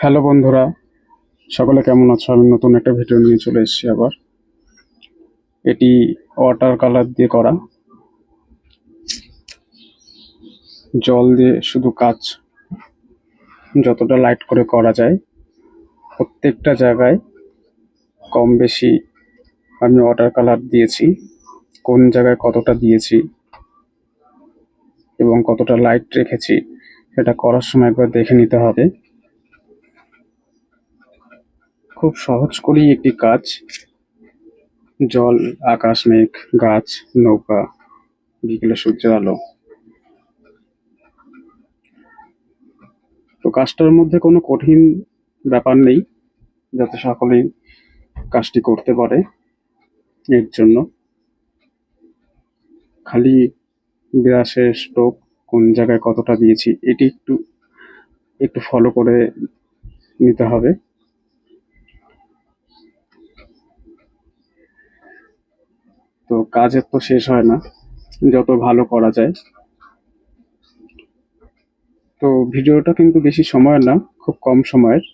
Hello বন্ধুরা, সকলে কেমন আছো? আমি নতুন একটা ভিডিও নিয়ে চলে এসেছি আবার। এটি ওয়াটার কালার দিয়ে করা, জল দিয়ে শুধু কাজ যতটা লাইট করে করা যায় প্রত্যেকটা জায়গায় কম বেশি আমি ওয়াটার কালার দিয়েছি। কোন জায়গায় কতটা দিয়েছি এবং কতটা লাইট রেখেছি এটা করার সময় একবার দেখে নিতে হবে। খুব সহজ করেই একটি কাজ, জল, আকাশ, মেঘ, গাছ, নৌকা, বিকেলে সূর্যের আলো। তো কাজটার মধ্যে কোনো কঠিন ব্যাপার নেই, যাতে সকলেই কাজটি করতে পারে। এর জন্য খালি ব্রাশের স্ট্রোক কোন জায়গায় কতটা দিয়েছি এটি একটু একটু ফলো করে নিতে হবে। তো কাজের তো শেষ হয় না, যত ভালো করা যায়। তো ভিডিওটা কিন্তু বেশি সময়ের না, খুব কম সময়ের,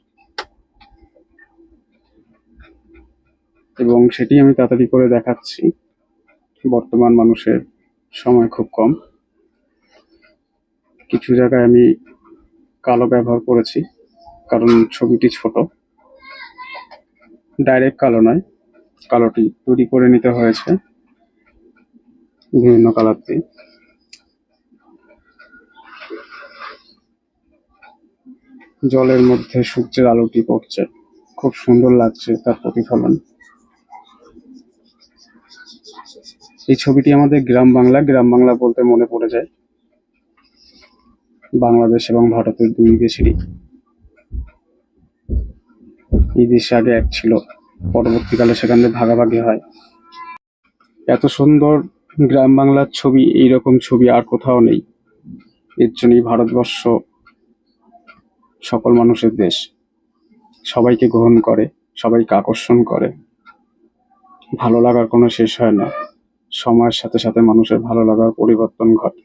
এবং সেটি আমি তাড়াতাড়ি করে দেখাচ্ছি। বর্তমান মানুষের সময় খুব কম। কিছু জায়গায় আমি কালো ব্যবহার করেছি, কারণ ছবিটি ছোট। ডাইরেক্ট কালো নয়, কালোটি তৈরি করে নিতে হয়েছে বিভিন্ন কালার দিয়ে। জলের মধ্যে সূর্যের আলোটি পড়ছে, খুব সুন্দর লাগছে তার প্রতিফলন। এই ছবিটি আমাদের গ্রাম বাংলা বলতে মনে পড়ে যায় বাংলাদেশ এবং ভারতের দুই দেশেরই। এই দেশে আগে এক ছিল, পরবর্তীকালে সেখানে ভাগাভাগি হয়। এত সুন্দর গ্রাম বাংলার ছবি, এইরকম ছবি আর কোথাও নেই। এর জন্যই ভারতবর্ষ সকল মানুষের দেশ, সবাইকে গ্রহণ করে, সবাইকে আকর্ষণ করে। ভালো লাগার কোনো শেষ হয় না, সময়ের সাথে সাথে মানুষের ভালো লাগার পরিবর্তন ঘটে।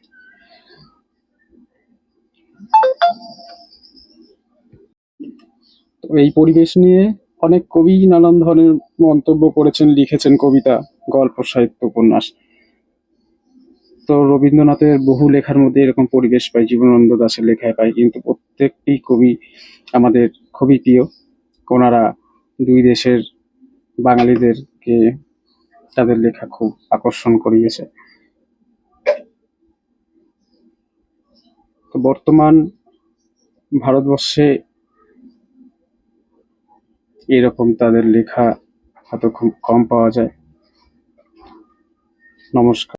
তো এই পরিবেশ নিয়ে অনেক কবি নানান ধরনের মন্তব্য করেছেন, লিখেছেন কবিতা, গল্প, সাহিত্য, উপন্যাস। তো রবীন্দ্রনাথের বহু লেখার মধ্যে এরকম পরিবেশ পাই, জীবনানন্দ দাশের লেখায় পাই, কিন্তু প্রত্যেকটি কবি আমাদের খুবই প্রিয়। ওনারা দুই দেশের বাঙালিদেরকে তাদের লেখা খুব আকর্ষণ করিয়েছে। তো বর্তমান ভারতবর্ষে এরকম তাদের লেখা হয়তো খুব কম পাওয়া যায়। নমস্কার।